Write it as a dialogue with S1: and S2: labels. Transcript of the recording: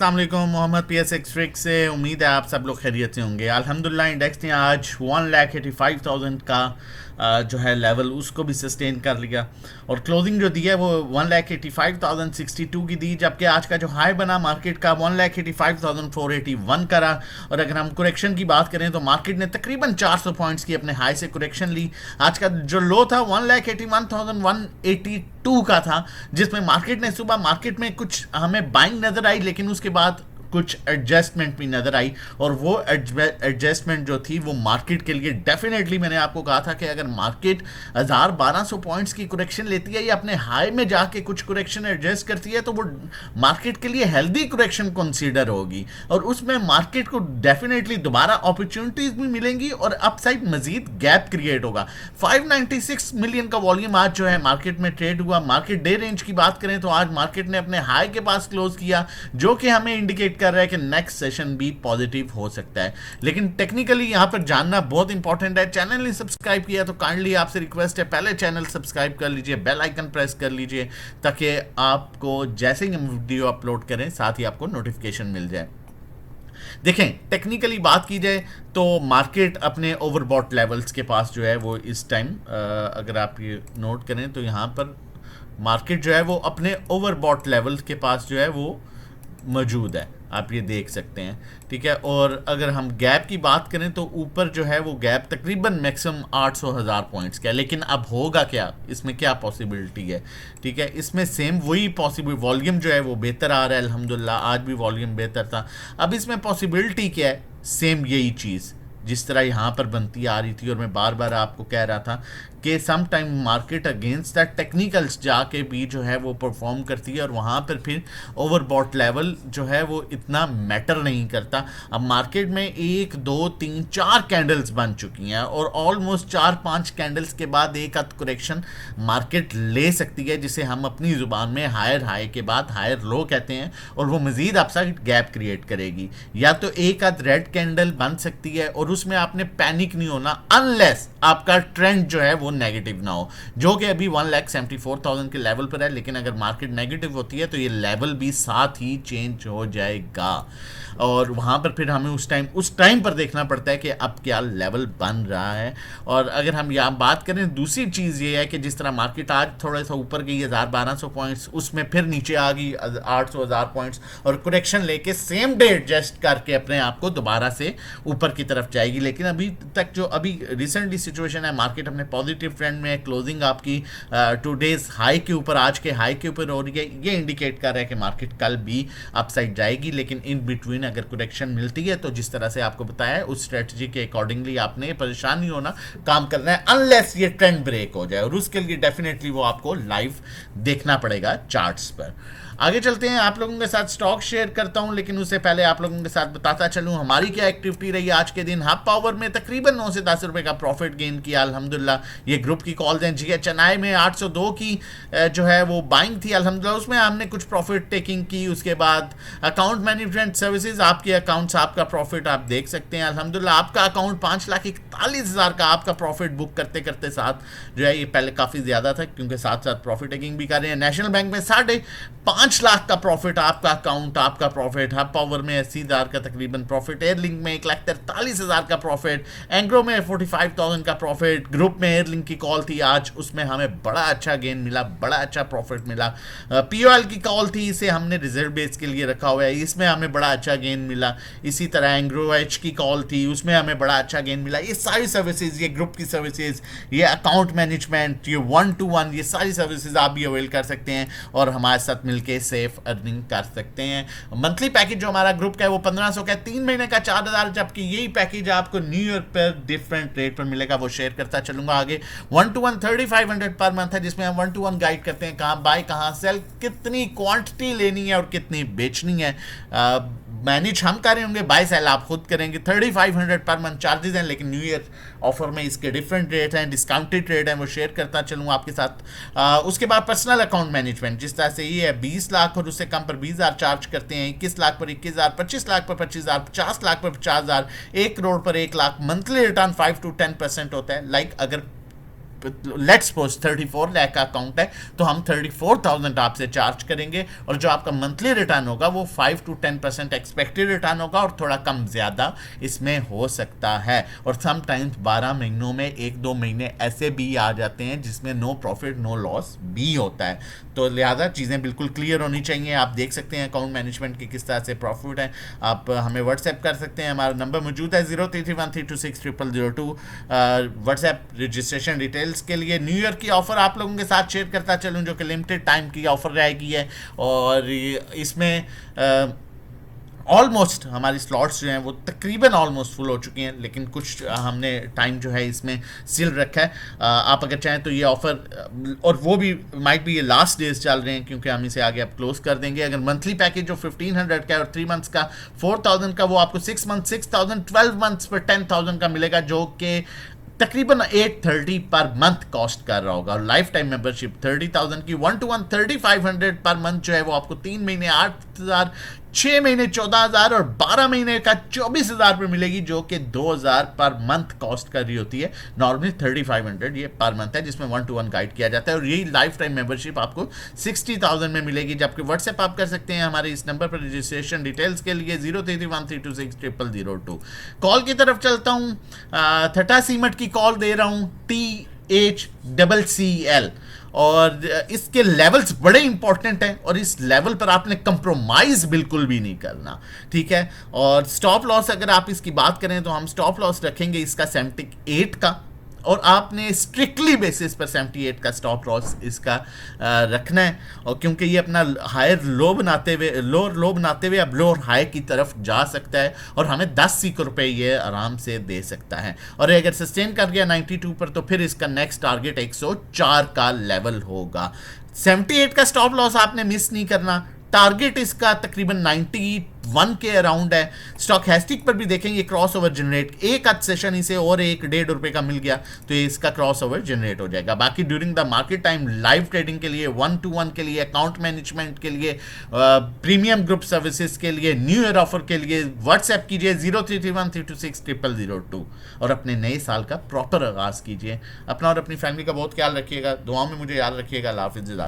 S1: अस्सलामुअलैकुम मोहम्मद पीएस एक्सट्रिक से। उम्मीद है आप सब लोग खैरियत से होंगे। अल्हम्दुलिल्लाह इंडेक्स ने आज 1,85,000 का जो है लेवल उसको भी सस्टेन कर लिया और क्लोजिंग जो दी है वो 1,85,062 की दी, जबकि आज का जो हाई बना मार्केट का 1,85,481 करा। और अगर हम करेक्शन की बात करें तो मार्केट ने तकरीबन 400 पॉइंट्स की अपने हाई से करेक्शन ली। आज का जो लो था 1,81,182 का था, जिसमें मार्केट ने सुबह मार्केट में कुछ हमें बाइंग नजर आई, लेकिन उसके बाद कुछ एडजस्टमेंट भी नजर आई। और वो एडजस्टमेंट जो थी वो मार्केट के लिए डेफिनेटली, मैंने आपको कहा था कि अगर मार्केट 1,200 पॉइंट्स की करेक्शन लेती है या अपने हाई में जाके कुछ करेक्शन एडजस्ट करती है तो वो मार्केट के लिए हेल्दी करेक्शन कंसीडर होगी और उसमें मार्केट को डेफिनेटली दोबारा अपॉर्चुनिटीज भी मिलेंगी और अपसाइड मजीद गैप क्रिएट होगा। 596 मिलियन का वॉल्यूम आज जो है मार्केट में ट्रेड हुआ। मार्केट डे रेंज की बात करें तो आज मार्केट ने अपने हाई के पास क्लोज किया, जो कि हमें इंडिकेट कर रहा है कि नेक्स्ट सेशन भी पॉजिटिव हो सकता है। लेकिन टेक्निकली यहां पर जानना बहुत इंपॉर्टेंट है। चैनल ने सब्सक्राइब किया तो काइंडली आपसे रिक्वेस्ट है पहले चैनल सब्सक्राइब कर लीजिए, बेल आइकन प्रेस कर लीजिए ताकि आपको जैसे ही हम वीडियो अपलोड करें साथ ही आपको नोटिफिकेशन मिल जाए। देखें, टेक्निकली बात की जाए तो मार्केट अपने ओवरबॉट लेवल्स के पास जो है वो इस टाइम, अगर आप ये नोट करें तो यहाँ पर मार्केट जो है वो अपने ओवरबॉट लेवल्स के पास जो है वो मौजूद है, आप ये देख सकते हैं। ठीक है, और अगर हम गैप की बात करें तो ऊपर जो है वो गैप तकरीबन मैक्सिमम 800,000 पॉइंट्स का है। लेकिन अब होगा क्या, इसमें क्या पॉसिबिलिटी है? ठीक है, इसमें सेम वही पॉसिबल वॉल्यूम जो है वो बेहतर आ रहा है अल्हम्दुलिल्लाह, आज भी वॉल्यूम बेहतर था। अब इसमें पॉसिबिलिटी क्या है? सेम यही चीज़ जिस तरह यहाँ पर बनती आ रही थी और मैं बार बार आपको कह रहा था कि some time market against that technicals जाके भी जो है वो परफॉर्म करती है और वहाँ पर फिर ओवरबॉट लेवल जो है वो इतना मैटर नहीं करता। अब मार्केट में 1 2 3 4 कैंडल्स बन चुकी हैं और ऑलमोस्ट 4-5 कैंडल्स के बाद एक आध करेक्शन मार्केट ले सकती है, जिसे हम अपनी ज़ुबान में हायर हाई के बाद हायर लो कहते हैं, और वो मज़ीद अपसाइड गैप क्रिएट करेगी। या तो एक आध रेड कैंडल बन सकती है और उसमें आपने पैनिक नहीं होना अनलेस आपका ट्रेंड जो है वो नेगेटिव ना हो, जो कि अभी 1,74,000 के लेवल पर है। लेकिन अगर मार्केट नेगेटिव होती है तो ये लेवल भी साथ ही चेंज हो जाएगा और वहां पर फिर हमें उस टाइम पर देखना पड़ता है कि अब क्या लेवल बन रहा है। और अगर हम यहाँ बात करें, दूसरी चीज़ ये है कि जिस तरह मार्केट आज थोड़ा सा ऊपर गई 1,200 पॉइंट्स, उसमें फिर नीचे आ गई 800,000 पॉइंट्स और करेक्शन लेके सेम डे एडजस्ट करके अपने आप को दोबारा से ऊपर की तरफ जाएगी। लेकिन अभी तक जो अभी रिसेंटली सिचुएशन है, मार्केट अपने पॉजिटिव ट्रेंड में, क्लोजिंग आपकी 2 डेज हाई के ऊपर, आज के हाई के ऊपर हो रही है। ये इंडिकेट कर रहा है कि मार्केट कल भी अपसाइड जाएगी। लेकिन इन बिटवीन अगर करेक्शन मिलती है तो जिस तरह से आपको बताया है उस स्ट्रेटजी के अकॉर्डिंगली आपने परेशान नहीं होना, काम करना है अनलेस ये ट्रेंड ब्रेक हो जाए, और उसके लिए डेफिनेटली वो आपको लाइव देखना पड़ेगा चार्ट्स पर। आगे चलते हैं, आप लोगों के साथ स्टॉक शेयर करता हूं, लेकिन उससे पहले आप लोगों के साथ बताता चलूं हमारी क्या एक्टिविटी रही आज के दिन। हब पावर में तकरीबन 9 से 10 रुपए का प्रॉफिट गेन किया अल्हम्दुलिल्लाह। ये ग्रुप की कॉल्स हैं। GHNI में 802 की जो है वो बाइंग थी अल्हम्दुलिल्लाह, उसमें हमने कुछ प्रॉफिट टेकिंग की। उसके बाद अकाउंट मैनेजमेंट सर्विसेज, आपके अकाउंट्स, आपका प्रॉफिट आप देख सकते हैं अल्हम्दुलिल्लाह। आपका अकाउंट 5,41,000 का आपका प्रॉफिट बुक करते करते साथ जो है ये पहले काफ़ी ज़्यादा था क्योंकि साथ साथ प्रॉफिट टेकिंग भी कर रहे हैं। नेशनल बैंक में 5.5 लाख का प्रॉफिट, आपका अकाउंट, आपका प्रॉफिट। हब पावर में 80,000 का तकरीबन प्रॉफिट। एयरलिंक में 1,43,000 का प्रॉफिट। एंग्रो में 45,000 का प्रॉफिट। ग्रुप में एयरलिंक की कॉल थी आज, उसमें हमें बड़ा अच्छा गेन मिला, बड़ा अच्छा प्रॉफिट मिला। POL की कॉल थी, इसे हमने रिजर्व बेस के लिए रखा हुआ है, इसमें हमें बड़ा अच्छा गेन मिला। इसी तरह एंग्रो एच की कॉल थी, उसमें हमें बड़ा अच्छा गेन मिला। ये सारी सर्विसेज, ये ग्रुप की सर्विसेज, ये अकाउंट मैनेजमेंट, ये 1-to-1, ये सारी सर्विसेज आप भी अवेल कर सकते हैं और हमारे साथ मिलकर सेफ अर्निंग कर सकते हैं। मंथली पैकेज जो हमारा ग्रुप का है वो 1,500 का है, 3 महीने का 4,000, जबकि यही पैकेज आपको न्यू ईयर पर डिफरेंट रेट पर मिलेगा, वो शेयर करता चलूंगा आगे। 1-to-1 3,500 पर मंथ है, जिसमें हम 1-to-1 गाइड करते हैं कहाँ बाय, कहाँ सेल, कितनी क्वांटिटी लेनी है और कितनी बेचनी है। मैनेज हम कर रहे होंगे, बाय सेल आप खुद करेंगे। 3,500 पर मंथ चार्जेस हैं, लेकिन न्यू ईयर ऑफर में इसके डिफरेंट रेट हैं, डिस्काउंटेड रेट हैं, वो शेयर करता चलूँ आपके साथ। उसके बाद पर्सनल अकाउंट मैनेजमेंट, जिस तरह से ये है 20 लाख और उससे कम पर 20,000 चार्ज करते हैं, 21 लाख पर 21,000, 25 लाख पर 25,000, 50 लाख पर 50,000, 1 करोड़ पर 1 लाख। मंथली रिटर्न 5 to 10% होता है। अगर लेट्स सपोज 34 लाख का अकाउंट है तो हम 34,000 आपसे चार्ज करेंगे, और जो आपका मंथली रिटर्न होगा वो 5 to 10% एक्सपेक्टेड रिटर्न होगा, और थोड़ा कम ज़्यादा इसमें हो सकता है। और समटाइम्स 12 महीनों में 1-2 महीने ऐसे भी आ जाते हैं जिसमें नो प्रॉफिट नो लॉस भी होता है। तो लिहाजा चीज़ें बिल्कुल क्लियर होनी चाहिए। आप देख सकते हैं अकाउंट मैनेजमेंट की किस तरह से प्रॉफिट है। आप हमें व्हाट्सएप कर सकते हैं, हमारा नंबर मौजूद है 0331326002। व्हाट्सएप रजिस्ट्रेशन डिटेल्स के लिए न्यू ईयर की ऑफ़र आप लोगों के साथ शेयर करता चलूँ, जो कि लिमिटेड टाइम की ऑफ़र रहेगी है, और इसमें ऑलमोस्ट हमारी स्लॉट्स जो हैं वो तकरीबन ऑलमोस्ट फुल हो चुकी हैं, लेकिन कुछ हमने टाइम जो है इसमें स्टिल रखा है। आप अगर चाहें तो ये ऑफ़र, और वो भी माइट भी ये लास्ट डेज चल रहे हैं, क्योंकि हम इसे आगे आप क्लोज कर देंगे। अगर मंथली पैकेज जो 1500 का है और 3 मंथ्स का 4000 का, वो आपको 6 मंथ 6000, 12 मंथ्स पर 10,000 का मिलेगा, जो कि तकरीबन 830 पर मंथ कॉस्ट कर रहा होगा। और लाइफ टाइम मेंबरशिप 30,000 की 1-to-1 3500 पर मंथ जो है वो आपको 3 महीने 8,000, 6 महीने 14,000 और 12 महीने का 24,000 पर मिलेगी, जो कि 2,000 पर मंथ कॉस्ट कर रही होती है। नॉर्मली 3500 ये पर मंथ है, जिसमें 1-to-1 गाइड किया जाता है, और यही लाइफ टाइम मेंबरशिप आपको 60,000 में मिलेगी। जबकि व्हाट्सएप आप कर सकते हैं हमारे इस नंबर पर रजिस्ट्रेशन डिटेल्स के लिए 0331326002। कॉल की तरफ चलता हूँ। थटा सीमेंट की कॉल दे रहा हूँ, THCCL, और इसके लेवल्स बड़े इंपॉर्टेंट हैं, और इस लेवल पर आपने कंप्रोमाइज बिल्कुल भी नहीं करना, ठीक है। और स्टॉप लॉस अगर आप इसकी बात करें तो हम स्टॉप लॉस रखेंगे इसका 78 का, और आपने स्ट्रिक्टली बेसिस पर 78 का स्टॉप लॉस इसका रखना है। और क्योंकि ये अपना हायर लो बनाते हुए लोअर लो बनाते हुए अब लोअर हाई की तरफ जा सकता है, और हमें 10 रुपए ये आराम से दे सकता है। और अगर सस्टेन कर गया 92 पर, तो फिर इसका नेक्स्ट टारगेट 104 का लेवल होगा। 78 का स्टॉप लॉस आपने मिस नहीं करना। टारगेट इसका तकरीबन 91 के अराउंड है। स्टॉक हैस्टिक पर भी देखेंगे क्रॉस ओवर जनरेट, एक आध सेशन इसे और 1-1.5 रुपए का मिल गया तो ये इसका क्रॉस ओवर जनरेट हो जाएगा। बाकी during the market time live trading के लिए, 1-to-1 के लिए, अकाउंट मैनेजमेंट के लिए, प्रीमियम ग्रुप सर्विसेज के लिए, न्यू ईयर ऑफर के लिए व्हाट्सएप कीजिए 0331326002, और अपने नए साल का प्रॉपर आगाज कीजिए। अपना और अपनी फैमिली का बहुत ख्याल रखिएगा, दुआओं में मुझे याद रखिएगा। अल्लाह हाफिज़।